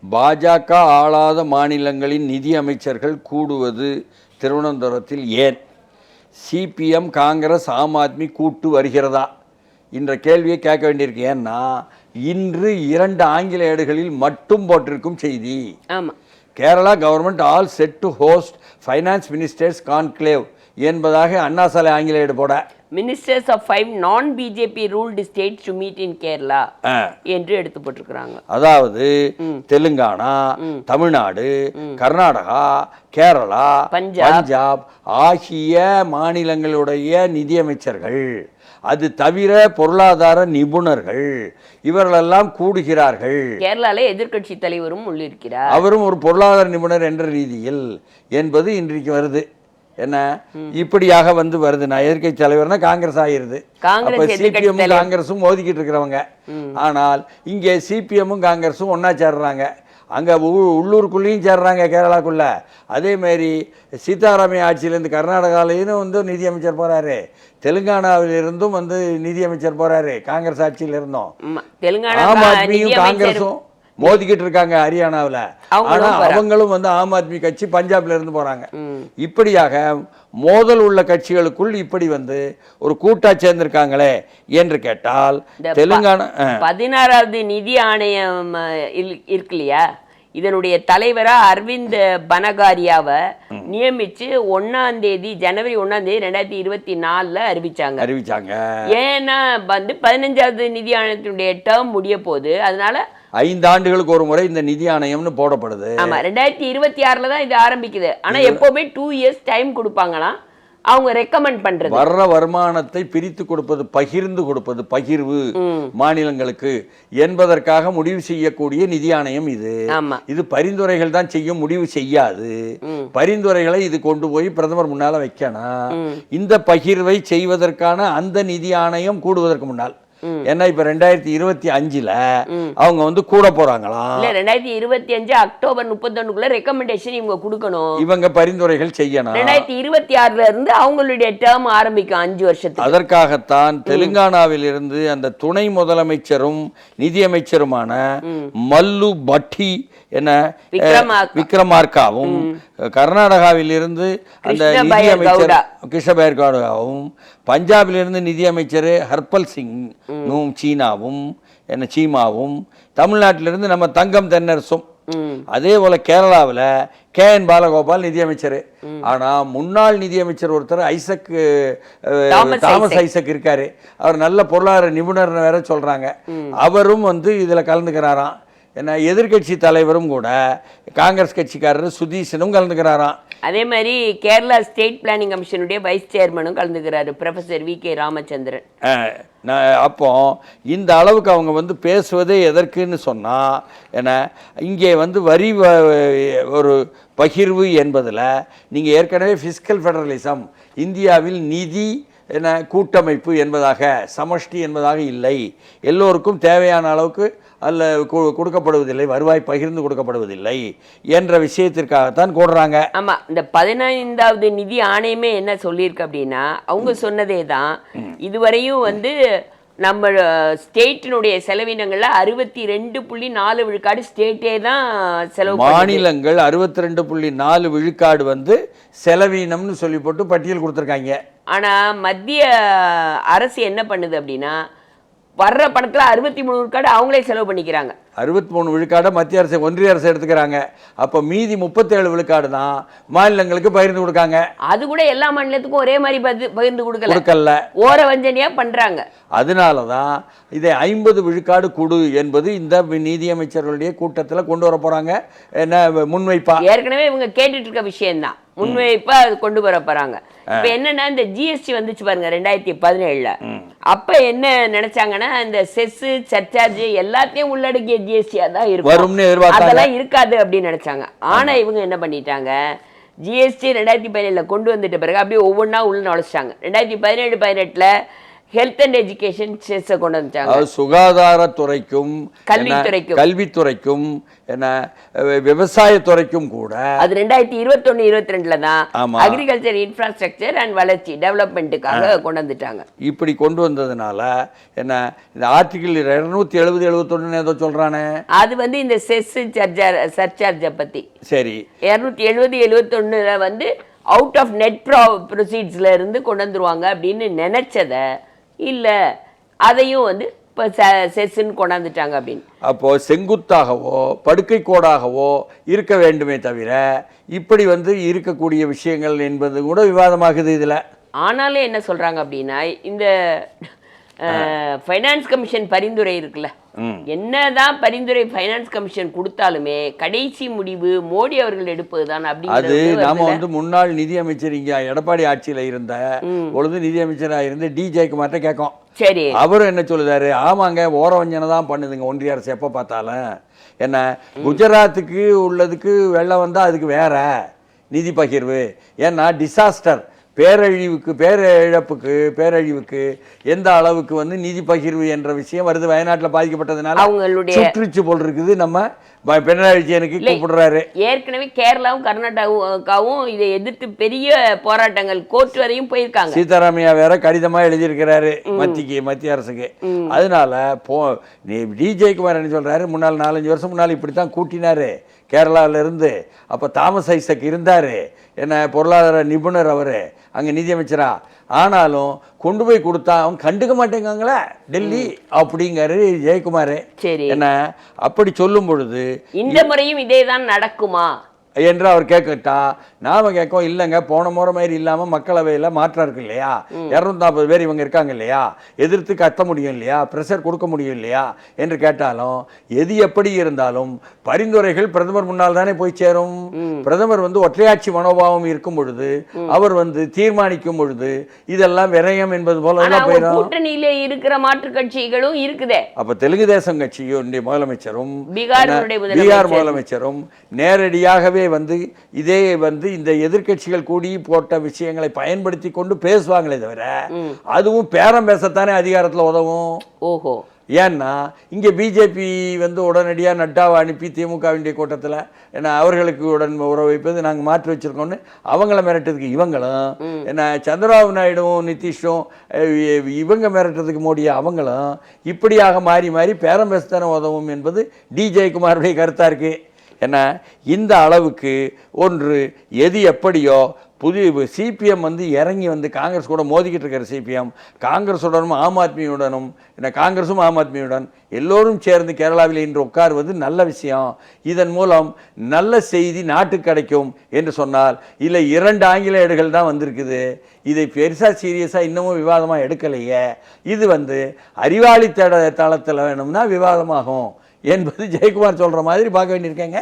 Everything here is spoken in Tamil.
பாஜக ஆளாத மாநிலங்களின் நிதி அமைச்சர்கள் கூடுவது திருவனந்தபுரத்தில் ஏன்? சிபிஎம், காங்கிரஸ், ஆம் ஆத்மி கூட்டு வருகிறதா என்ற கேள்வியை கேட்க வேண்டியிருக்கு. ஏன்னா இன்று 2 ஆங்கில ஏடுகளில் மட்டும் போட்டிருக்கும் செய்தி. Kerala government all set to host finance ministers conclave என்பதாக அண்ணா சாலை ஆங்கில ஏடு போட மினிஸ்டர்ஸ் ஆஃப் 5 நான் BJP ruled states to meet in Kerala என்று எடுத்து போட்டிருக்கிறாங்க. அதாவது தெலுங்கானா, தமிழ்நாடு, கர்நாடகா, கேரளா, பஞ்சாப் ஆகிய மாநிலங்களுடைய நிதியமைச்சர்கள், அது தவிர பொருளாதார நிபுணர்கள் இவர்களெல்லாம் கூடுகிறார்கள். கேரளால எதிர்கட்சி தலைவரும் உள்ளிருக்கிறார். அவரும் ஒரு பொருளாதார நிபுணர் என்ற ரீதியில் என்பது இன்றைக்கு வருது. என்ன இப்படியாக வருது. நான் எதிர்கட்சி தலைவர்னா காங்கிரஸ் ஆகிருது. அப்ப சிபிஎம்மும் காங்கிரஸும் மோதிக்கிட்டு இருக்கிறவங்க. ஆனால் இங்கே சிபிஎம்மும் காங்கிரஸும் ஒன்னா சேர்றாங்க. அங்கே உள்ளூருக்குள்ளேயும் சேர்றாங்க கேரளாக்குள்ள. அதே மாதிரி சீதாராமையா ஆட்சியிலேருந்து கர்நாடகாவிலேருந்து நிதியமைச்சர் போகிறாரு, தெலுங்கானாவிலிருந்தும் நிதியமைச்சர் போகிறாரு. காங்கிரஸ் ஆட்சியிலிருந்தோம் ஆம் ஆத்மியும் காங்கிரஸும் மோதிக்கிட்டு இருக்காங்க ஹரியானாவில். ஆனால் அவங்களும் ஆம் ஆத்மி கட்சி பஞ்சாப்ல இருந்து போகிறாங்க. இப்படியாக மோதல் உள்ள கட்சிகளுக்குள் இப்படி ஒரு கூட்டா சேர்ந்திருக்காங்களே என்று கேட்டால் தெலுங்கானா 16வது நிதி ஆணையம் இருக்கு இல்லையா, இதனுடைய தலைவரா அரவிந்த் பனகாரியாவை நியமிச்சு ஜனவரி 1 2024 அறிவிச்சாங்க. ஏன்னா 15வது நிதி ஆணையத்தினுடைய டேர்ம் முடிய போகுது. அதனால 5 ஆண்டுகளுக்கு ஒரு முறை இந்த நிதி ஆணையம்னு போடப்படுது. ஆமா, 2026 தான் இது ஆரம்பிக்குது. ஆனா எப்பவுமே 2 இயர்ஸ் டைம் கொடுப்பாங்களாம். அவங்க ரெக்கமெண்ட் பண்றது வர்ற வருமானத்தை பிரித்து கொடுப்பது, பகிர்ந்து கொடுப்பது, பகிர்வு மாநிலங்களுக்கு என்பதற்காக முடிவு செய்யக்கூடிய நிதி ஆணையம் இது. இது பரிந்துரைகள் தான் செய்யும், முடிவு செய்யாது. பரிந்துரைகளை இது கொண்டு போய் பிரதமர் முன்னால வைக்கணும். இந்த பகிர்வை செய்வதற்கான அந்த நிதி ஆணையம் கூடுவதற்கு முன்னால், ஏன்னா இப்ப 2025 அவங்க கூட போறாங்களாம். 2025 அக்டோபர் 31 ரெக்கமெண்டேஷன் இவங்க கொடுக்கணும். இவங்க பரிந்துரைகள் செய்யணும். 2026 இருந்து அவங்களுடைய டேர்ம் ஆரம்பிக்கும் 5 வருஷத்துக்கு. அதற்காகத்தான் தெலுங்கானாவில் இருந்து அந்த துணை முதலமைச்சரும் நிதியமைச்சருமான மல்லு பட்டி விக்ரமார்காவும், கர்நாடகாவில் இருந்து அந்த நிதியமைச்சர் கிருஷ்ணபைர்காவும், பஞ்சாபிலிருந்து நிதியமைச்சர் ஹர்பல் சிங் சீமாவும், தமிழ்நாட்டிலிருந்து நம்ம தங்கம் தென்னரசும், அதே போல கேரளாவில் KN பாலகோபால் நிதியமைச்சர். ஆனா முன்னாள் நிதியமைச்சர் ஒருத்தர் தாமஸ் ஐசக் இருக்காரு. அவர் நல்ல பொருளாதார நிபுணர் வேற சொல்றாங்க. அவரும் இதுல கலந்துக்கிறாராம். ஏன்னா எதிர்கட்சி தலைவரும் கூட காங்கிரஸ் கட்சிக்காரர் சுதீஷனும் கலந்துக்கிறாராம். அதே மாதிரி கேரளா ஸ்டேட் பிளானிங் கமிஷனுடைய வைஸ் சேர்மனும் கலந்துக்கிறாரு, ப்ரொஃபசர் VK ராமச்சந்திரன். அப்போ இந்த அளவுக்கு அவங்க பேசுவதே எதற்குன்னு சொன்னா, ஏன்னா இங்கே வரி ஒரு பகிர்வு என்பதில் நீங்கள் ஏற்கனவே ஃபிஸ்கல் ஃபெடரலிசம், இந்தியாவில் நிதி கூட்டமைப்பு என்பதாக, சமஷ்டி என்பதாக இல்லை, எல்லோருக்கும் தேவையான அளவுக்கு அல்ல கொடுக்கப்படுவதில்லை, வருவாய் பகிர்ந்து கொடுக்கப்படுவதில்லை என்ற விஷயத்திற்காகத்தான் கூடுறாங்க. ஆமா, இந்த 15வது நிதி ஆணையமே என்ன சொல்லியிருக்கு அப்படின்னா, அவங்க சொன்னதே தான். இதுவரையும் நம்ம ஸ்டேட்டினுடைய செலவினங்கள்ல 62.4 விழுக்காடு ஸ்டேட்டே தான் செலவு. மாநிலங்கள் 62.4 விழுக்காடு செலவினம்னு சொல்லி போட்டு பட்டியல் கொடுத்துருக்காங்க. ஆனா மத்திய அரசு என்ன பண்ணுது அப்படின்னா, வர்ற பணத்துல 63 விழுக்காடு அவங்களே செலவு பண்ணிக்கிறாங்க. 63 விழுக்காடு மத்திய அரசு, ஒன்றிய அரசு எடுத்துக்கிறாங்க. அப்ப மீதி 37 விழுக்காடு தான் மாநிலங்களுக்கு பகிர்ந்து கொடுக்காங்க. அது கூட எல்லா மாநிலத்துக்கும் ஒரே மாதிரி பகிர்ந்து கொடுக்கல, ஓர வஞ்சனையா பண்றாங்க. அதனாலதான் இதை 50 விழுக்காடு கொடு என்பது இந்த நிதியமைச்சர்களுடைய கூட்டத்தில் கொண்டு வர போறாங்க. என்ன முன்வைப்பா, ஏற்கனவே இவங்க கேட்டுட்டு இருக்க விஷயம்தான், முன்வைப்பா அது கொண்டு வர போறாங்க. இப்ப என்னன்னா, இந்த GST வந்துச்சு பாருங்க 2017. அப்ப என்ன நினைச்சாங்கன்னா, இந்த செஸ் சர்சார்ஜ் எல்லாத்தையும் உள்ளடக்கிய GST தான் இருக்கும், அதெல்லாம் இருக்காது அப்படின்னு நினைச்சாங்க. ஆனா இவங்க என்ன பண்ணிட்டாங்க, GST 2017 கொண்டு வந்துட்ட பிறகு அப்படியே ஒவ்வொன்றா உள்ள நுழைச்சாங்க. 2017-18 ஹெல்த் அண்ட் எஜுகேஷன் செஸ்ஸை கொண்டு வந்துட்டாங்க. சுகாதாரத்துறைக்கும் கல்வித்துறைக்கும் கல்வித்துறைக்கும் என்ன விவசாயத்துறைக்கும் கூட அது 2021-22 தான் அக்ரிகல்ச்சர் இன்ஃப்ராஸ்ட்ரக்சர் அண்ட் வளர்ச்சி டெவலப்மெண்ட்டுக்காக கொண்டு வந்துட்டாங்க. இப்படி கொண்டு வந்ததுனால என்ன இந்த ஆர்டிகிள் 270-71 ஏதோ சொல்றானே அது வந்து இந்த செஸ் சர்சார்ஜை பத்தி. சரி 270-71 வந்து அவுட் ஆஃப் நெட் ப்ரொசீட்ஸ்ல இருந்து கொண்டு வந்துருவாங்க அப்படின்னு நினைச்சத இல்ல அதையும் வந்து இப்போ செஸ்ன்னு கொண்டாந்துட்டாங்க அப்படின்னு. அப்போ செங்குத்தாகவோ படுக்கை கோடாகவோ இருக்க வேண்டுமே தவிர இப்படி வந்து இருக்கக்கூடிய விஷயங்கள் என்பது கூட விவாதமாகுது இதுல. ஆனாலும் என்ன சொல்றாங்க அப்படின்னா இந்த ஃபைனான்ஸ் கமிஷன் பரிந்துரை இருக்குல்ல, என்னதான் பரிந்துரை ஃபைனான்ஸ் கமிஷன் கொடுத்தாலுமே கடைசி முடிவு மோடி அவர்கள் எடுப்பதுதான். அது நாம வந்து முன்னாள் நிதியமைச்சர் இங்க எடப்பாடி ஆட்சியில இருந்த பொழுது நிதியமைச்சராக இருந்த டி ஜெயக்குமார்ட்ட கேட்கும். சரி அவரும் என்ன சொல்லுதாரு, ஆமாங்க ஓரவஞ்சனை தான் பண்ணுதுங்க ஒன்றிய அரசு எப்ப பார்த்தாலும். என்ன குஜராத்துக்கு உள்ளதுக்கு வெள்ளம் வந்தா அதுக்கு வேற நிதி பகிர்வு, ஏன்னா டிசாஸ்டர் பேரழிவுக்கு எந்த அளவுக்கு வந்து நிதி பகிர்வு என்ற விஷயம் வருது வயநாட்டில் பாதிக்கப்பட்டதுனால அவங்களுடைய சுற்றுச்சு போல் இருக்குது. நம்ம பினராயி விஜயனுக்கு கூப்பிடுறாரு. ஏற்கனவே கேரளாவும் கர்நாடகாவும் இதை எதிர்த்து பெரிய போராட்டங்கள் கோர்ட் வரையும் போயிருக்காங்க. சீதாராமையா வேற கடிதமா எழுதியிருக்கிறாரு மத்திய அரசுக்கு. அதனால டி ஜெயக்குமார் என்ன சொல்றாரு, முன்னாள் 4-5 வருஷம் முன்னால் இப்படித்தான் கூட்டினாரு கேரளாவில இருந்து. அப்ப தாமஸ் ஐசக் இருந்தாரு, என்ன பொருளாதார நிபுணர் அவரு அங்க நிதியமைச்சரா. ஆனாலும் கொண்டு போய் கொடுத்தா அவங்க கண்டுக்க மாட்டேங்காங்களே டெல்லி அப்படிங்காரு ஜெயக்குமார். என்ன அப்படி சொல்லும் பொழுது இந்த முறையும் இதேதான் நடக்குமா என்று அவர் கேட்கட்டா நாம கேட்கும் இல்லைங்க, போன முறை மாதிரி இல்லாம மக்களவையில் மாற்றம் இருக்கு இல்லையா, 240 பேர் இவங்க இருக்காங்க இல்லையா, எதிர்த்து கத்த முடியும் இல்லையா, பிரஷர் கொடுக்க முடியும் இல்லையா என்று கேட்டாலும் எது எப்படி இருந்தாலும் பரிந்துரைகள் பிரதமர் முன்னால் தானே போய் சேரும். பிரதமர் வந்து ஒற்றையாட்சி மனோபாவம் இருக்கும் பொழுது அவர் வந்து தீர்மானிக்கும் பொழுது இதெல்லாம் விரயம் என்பது போல போயிடும். கூட்டணியில இருக்கிற மாற்று கட்சிகளும் இருக்குதே. அப்ப தெலுங்கு தேசம் கட்சியுடைய முதலமைச்சரும் பீகார் முதலமைச்சரும் நேரடியாகவே வந்து இதே வந்து இந்த எதிர்க்கட்சிகள் கூடி போட்ட விஷயங்களை பயன்படுத்தி கொண்டு பேசுவாங்களே தவிர அதுவும் பேரம் பேசத்தானே அதிகாரத்தில் உதவும். ஓஹோ, ஏன்னா இங்கே பிஜேபி வந்து உடனடியாக நட்டாவை அனுப்பி திமுகவினுடைய கூட்டத்தில் என்ன அவர்களுக்கு உறவு வைப்பது நாங்கள் மாற்றி வச்சிருக்கோம்னு அவங்கள மிரட்டுறதுக்கு இவங்களும், என்ன சந்திரபாபு நாயுடுவும் நிதிஷும் இவங்க மிரட்டுறதுக்கு மோடியை அவங்களும் இப்படியாக மாறி மாறி பேரம் பேசத்தானே உதவும் என்பது டி ஜெயக்குமாருடைய கருத்தாக இருக்குது. என்ன இந்த அளவுக்கு ஒன்று எது எப்படியோ புதிய சிபிஎம் வந்து இறங்கி வந்து காங்கிரஸ் கூட மோதிக்கிட்டு இருக்கிற சிபிஎம் காங்கிரஸுடனும் ஆம் ஆத்மியுடனும் என்ன காங்கிரஸும் ஆம் ஆத்மியுடன் எல்லோரும் சேர்ந்து கேரளாவில் இன்று உட்காருவது நல்ல விஷயம். இதன் மூலம் நல்ல செய்தி நாட்டுக்கு கிடைக்கும் என்று சொன்னால் இல்லை 2 ஆங்கில ஏடுகள் தான் வந்திருக்குது, இதை பெருசாக சீரியஸாக இன்னமும் விவாதமாக எடுக்கலையே, இது வந்து அறிவாளி தளத்தில் வேணும்னா விவாதமாகும் என்பது ஜெயக்குமார் சொல்கிற மாதிரி பார்க்க வேண்டியிருக்கேங்க.